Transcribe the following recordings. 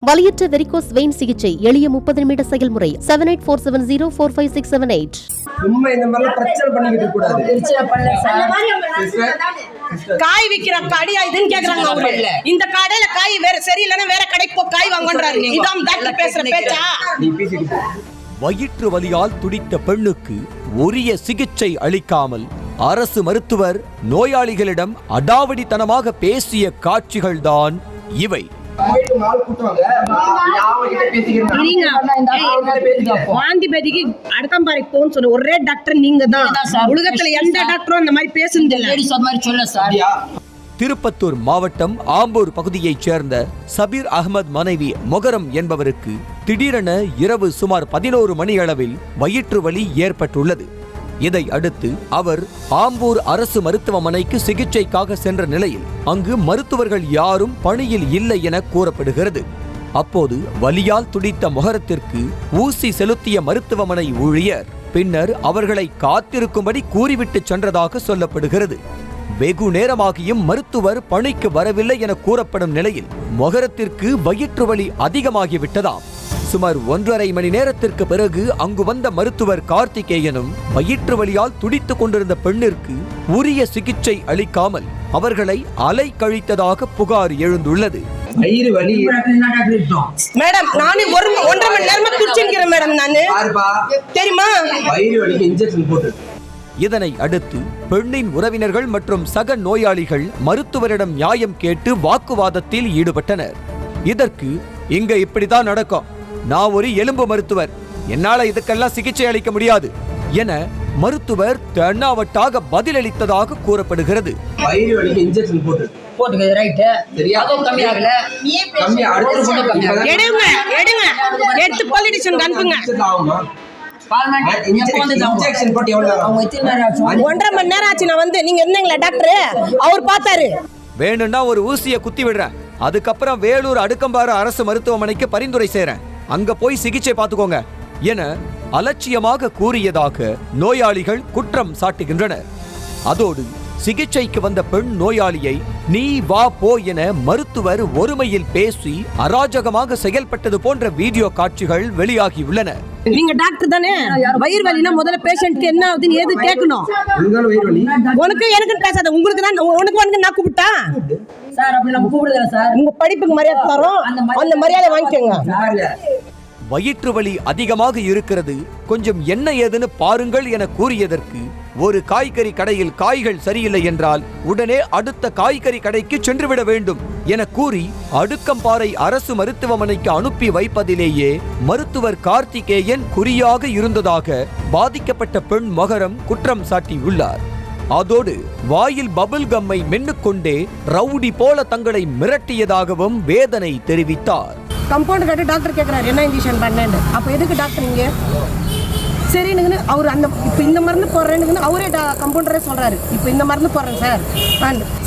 வலியற்ற varicose vein சிகிச்சை எளிய 30 நிமிட செயல்முறை 7847045678. சும்மா இந்த மாதிரி பிரச்சனை பண்ணிக்கிட்டு இருக்க கூடாது. காய் விக்கிற கடையா இதுன்னு கேக்குறாங்க அவரு. இந்த கடையில காய் வேற சரியில்லைன்னா வேற கடைக்கு போ காய் வாங்கன்றாரு. இதான் டாக்டர் பேசுற பேச்சா? வயிற்று வலியால் துடித்த பெண்ணுக்கு உரிய சிகிச்சை அளிக்காமல் அரசு மருத்துவர் நோயாளிகளிடம் அடாவடித்தனமாக பேசிய காட்சிகள்தான் இவை. வாந்திபதிக்கு அடக்கம்பாறை போன்னு சொன்ன ஒரே டாக்டர் நீங்க தான். உலகத்துல எந்த டாக்டரும் அந்த மாதிரி பேசுனதில்லை. திருப்பத்தூர் மாவட்டம் ஆம்பூர் பகுதியைச் சேர்ந்த சபீர் அகமது மனைவி மொகரம் என்பவருக்கு திடீரென இரவு சுமார் 11 மணி அளவில் வயிற்று வலி ஏற்பட்டுள்ளது. இதை அடுத்து அவர் ஆம்பூர் அரசு மருத்துவமனைக்கு சிகிச்சைக்காக சென்ற நிலையில் அங்கு மருத்துவர்கள் யாரும் பணியில் இல்லை என கூறப்படுகிறது. அப்போது வலியால் துடித்த மொகரத்திற்கு ஊசி செலுத்திய மருத்துவமனை ஊழியர் பின்னர் அவர்களை காத்திருக்கும்படி கூறிவிட்டு சென்றதாக சொல்லப்படுகிறது. வெகு நேரமாகியும் மருத்துவர் பணிக்கு வரவில்லை என கூறப்படும் நிலையில் மொகரத்திற்கு வயிற்று வலி அதிகமாகிவிட்டதாம். சுமார் 1.5 மணி நேரத்திற்கு பிறகு அங்கு வந்த மருத்துவர் கார்த்திகேயனும் வயிற்று வலியால் துடித்துக் கொண்டிருந்த பெண்ணிற்கு உரிய சிகிச்சை அளிக்காமல் அவர்களை அலைக்கழித்ததாக புகார் எழுந்துள்ளது. மேடம் நானே 1.5 மணி நேரமா குடிச்சிருக்கிறேன் மேடம். நானு தெரியுமா இதனை அடுத்து பெண்ணின் உறவினர்கள் மற்றும் சக நோயாளிகள் மருத்துவரிடம் நியாயம் கேட்டு வாக்குவாதத்தில் ஈடுபட்டனர். இதற்கு இங்க இப்படிதான் நடக்கும், நான் ஒரு எலும்பு மருத்துவர், என்னால இதுக்கெல்லாம் சிகிச்சை அளிக்க முடியாது என மருத்துவர் தென்னாவட்டாக பதிலளித்ததாக கூறப்படுகிறது. வேணும்னா ஒரு ஊசியை குத்தி விடுறேன், அதுக்கப்புறம் வேலூர் அடுக்கம்பாறை அரசு மருத்துவமனைக்கு பரிந்துரை செய்றேன், அங்க போய் சிகிச்சை பார்த்துக்கோங்க என அலட்சியமாக கூறியதாக நோயாளிகள் குற்றம் சாட்டுகின்றனர். அதோடு சிகிச்சைக்கு வந்த பெண் நோயாளியை நீ வா போ என மருத்துவர் ஒருமையில் பேசி அராஜகமாக செயல்பட்டது போன்ற வீடியோ காட்சிகள் வெளியாகியுள்ளன. நீங்க டாக்டர் தானே, வயிறு வலினா முதல்ல பேஷண்ட்க்கு என்ன ஆகுதுன்னு ஏது கேட்கணும். உனக்கு எனக்கு பேசாத, உங்களுக்கு தான் உனக்கு நான் கூப்பிட்டா சார் அப்படி நம்ம கூப்பிடுறோம் சார். உங்க படிப்புக்கு மரியாதை தரோம், அந்த மரியாதை வாங்கிக்கோங்க. வயிற்று வலி அதிகமாக இருக்கிறது, கொஞ்சம் என்ன ஏதுன்னு பாருங்கள் என கூறியதற்கு ஒரு காய்கறி கடையில் காய்கள் சரியில்லை என்றால் உடனே அடுத்த காய்கறி கடைக்கு சென்றுவிட வேண்டும் என கூறி அடுக்கம்பாறை அரசு மருத்துவமனைக்கு அனுப்பி வைப்பதிலேயே மருத்துவர் கார்த்திகேயன் குறியாக இருந்ததாக பாதிக்கப்பட்ட பெண் மொகரம் குற்றம் சாட்டியுள்ளார். அதோடு வாயில் பபிள் கம்மை மென்னுக்கொண்டே ரவுடி போல தங்களை மிரட்டியதாகவும் வேதனை தெரிவித்தார். கம்பவுண்ட் கட்டி டாக்டர் கேட்குறாரு என்ன இன்ஜெக்ஷன் பண்ணேன்னு. அப்போ எதுக்கு டாக்டர் இங்கே சரின்னு அவர் அந்த இப்போ இந்த மருந்து போடுறேன்னு அவரே கம்பவுண்டரே சொல்கிறாரு, இப்போ இந்த மருந்து போடுறேன் சார்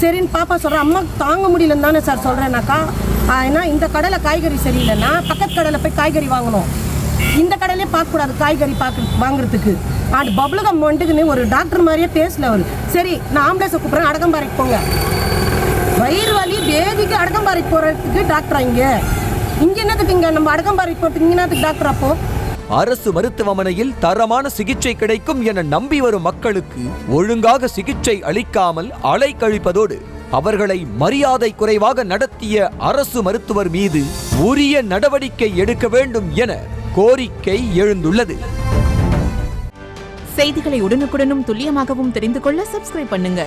சரின்னு பாப்பா சொல்கிறேன். அம்மா தாங்க முடியலன்னு தானே சார் சொல்கிறேன்னாக்கா, ஏன்னா இந்த கடையில் காய்கறி சரியில்லைன்னா பக்கத்து கடையில் போய் காய்கறி வாங்கணும், இந்த கடையிலே பார்க்கக்கூடாது காய்கறி வாங்குறதுக்கு. அது பபுளகம் வந்துக்குன்னு ஒரு டாக்டர் மாதிரியே பேசல அவர். சரி நான் ஆம்புலன்ஸை கூப்பிட்றேன், அடக்கம்பாறைக்கு போங்க. வயிறு வலி வேதிக்கு அடக்கம்பாறைக்கு போகிறதுக்கு டாக்டரா இங்கே என்னத்துக்கு இங்கே நம்ம அடக்கம்பாறைக்கு போகிறதுக்கு இங்கே என்னத்துக்கு டாக்டர்? அப்போ அரசு மருத்துவமனையில் தரமான சிகிச்சை கிடைக்கும் என நம்பி வரும் மக்களுக்கு ஒழுங்காக சிகிச்சை அளிக்காமல் அலைக்கழிப்பதோடு அவர்களை மரியாதை குறைவாக நடத்திய அரசு மருத்துவர் மீது உரிய நடவடிக்கை எடுக்க வேண்டும் என கோரிக்கை எழுந்துள்ளது. செய்திகளை உடனுக்குடனும் துல்லியமாகவும் தெரிந்து கொள்ள சப்ஸ்கிரைப் பண்ணுங்க.